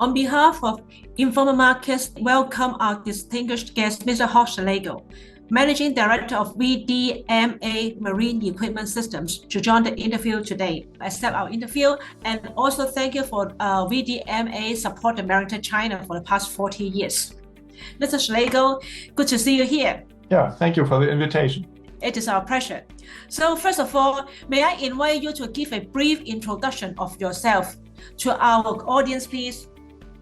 On behalf of Informal Markets, welcome our distinguished guest, Mr. Horst Schlegel, Managing Director of VDMA Marine Equipment Systems, to join the interview today. Accept our interview, and also thank you for VDMA support Marintec China for the past 40 years. Mr. Schlegel, good to see you here. Yeah, thank you for the invitation. It is our pleasure. So first of all, may I invite you to give a brief introduction of yourself to our audience, please?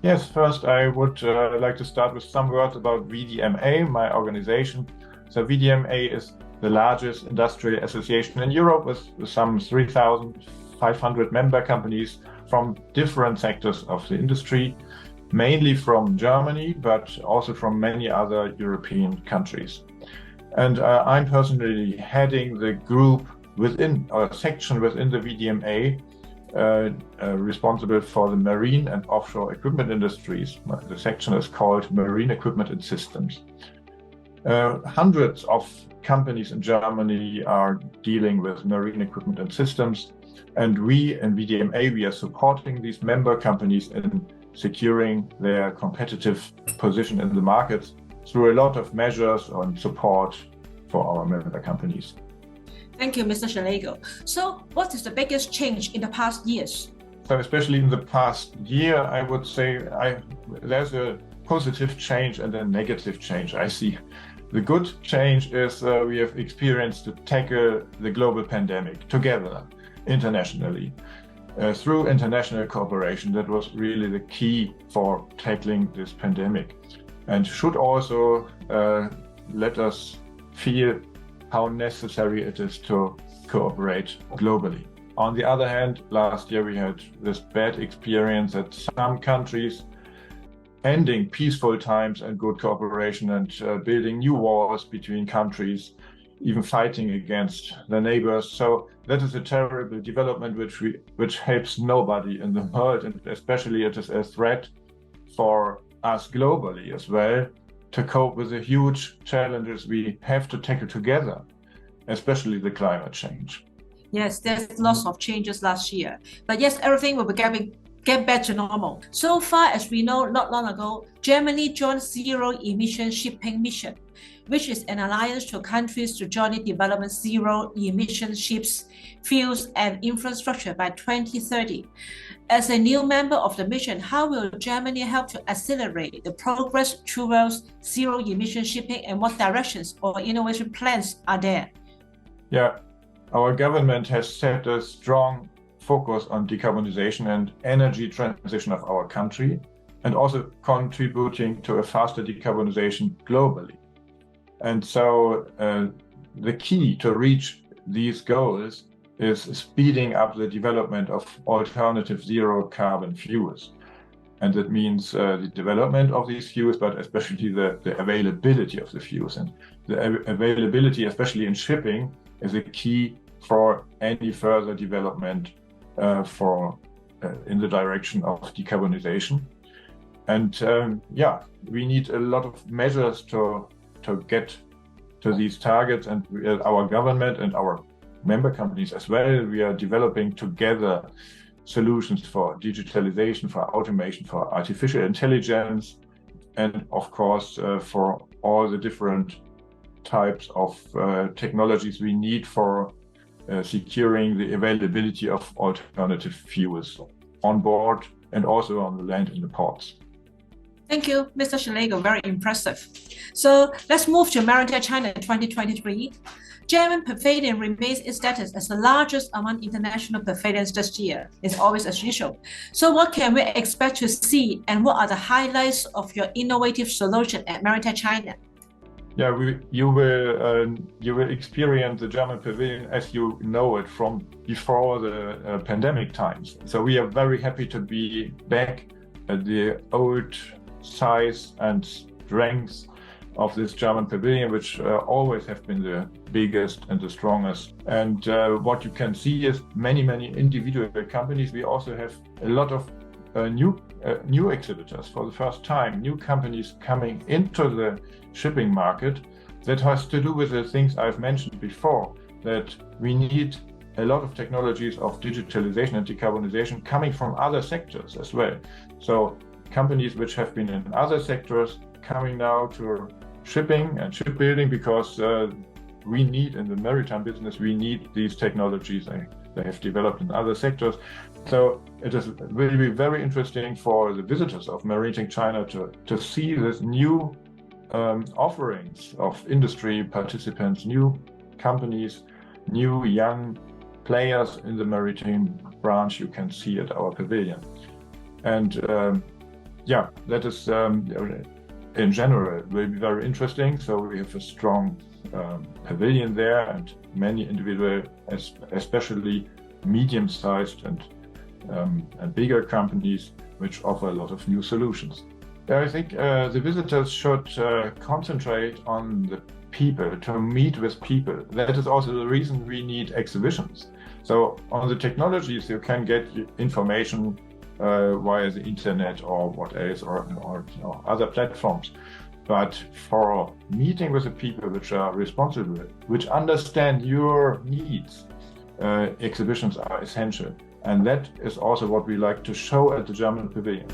Yes, first I would like to start with some words about VDMA, my organization. So VDMA is the largest industrial association in Europe with some 3,500 member companies from different sectors of the industry, mainly from Germany, but also from many other European countries. And I'm personally heading the group within, or section within the VDMA, responsible for the marine and offshore equipment industries. The section is called Marine Equipment and Systems. Hundreds of companies in Germany are dealing with marine equipment and systems, and we in VDMA, we are supporting these member companies in securing their competitive position in the markets through a lot of measures and support for our member companies. Thank you, Mr. Schlegel. So what is the biggest change in the past years? So especially in the past year, I would say there's a positive change and a negative change I see. The good change is we have experienced to tackle the global pandemic together internationally. Through international cooperation, that was really the key for tackling this pandemic, and should also let us feel how necessary it is to cooperate globally. On the other hand, last year we had this bad experience that some countries ending peaceful times and good cooperation and building new wars between countries, even fighting against their neighbors. So that is a terrible development which helps nobody in the world, and especially it is a threat for us globally as well to cope with the huge challenges we have to tackle together, especially the climate change. Yes, there's lots of changes last year, but yes, everything will get back to normal. So far as we know, not long ago, Germany joined Zero Emission Shipping Mission, which is an alliance to countries to jointly develop zero emission ships, fuels and infrastructure by 2030. As a new member of the mission, how will Germany help to accelerate the progress towards zero emission shipping, and what directions or innovation plans are there? Yeah, our government has set a strong focus on decarbonization and energy transition of our country, and also contributing to a faster decarbonization globally. And so the key to reach these goals is speeding up the development of alternative zero carbon fuels. And that means the development of these fuels, but especially the availability of the fuels. And the availability, especially in shipping, is a key for any further development in the direction of decarbonization. And yeah, we need a lot of measures to get to these targets, and our government and our member companies as well, we are developing together solutions for digitalization, for automation, for artificial intelligence, and of course for all the different types of technologies we need for securing the availability of alternative fuels on board and also on the land in the ports. Thank you, Mr. Schlegel, very impressive. So let's move to Marintec China in 2023. German Pavilion remains its status as the largest among international pavilions this year. It's always as usual. So what can we expect to see, and what are the highlights of your innovative solution at Marintec China? Yeah, you will experience the German Pavilion as you know it from before the pandemic times. So we are very happy to be back at the old size and strength of this German Pavilion, which always have been the biggest and the strongest. And what you can see is many individual companies. We also have a lot of new exhibitors for the first time, new companies coming into the shipping market. That has to do with the things I've mentioned before, that we need a lot of technologies of digitalization and decarbonization coming from other sectors as well. So companies which have been in other sectors coming now to shipping and shipbuilding, because we need, in the maritime business, we need these technologies they have developed in other sectors. So it will be very interesting for the visitors of Marintec China to see this new offerings of industry participants, new companies, new young players in the maritime branch you can see at our pavilion. And yeah, that is in general will be very interesting. So we have a strong pavilion there and many individual, especially medium-sized and bigger companies which offer a lot of new solutions. I think the visitors should concentrate on the people, to meet with people. That is also the reason we need exhibitions. So on the technologies you can get information via the internet or what else, or other platforms. But for meeting with the people which are responsible, which understand your needs, exhibitions are essential. And that is also what we like to show at the German Pavilion.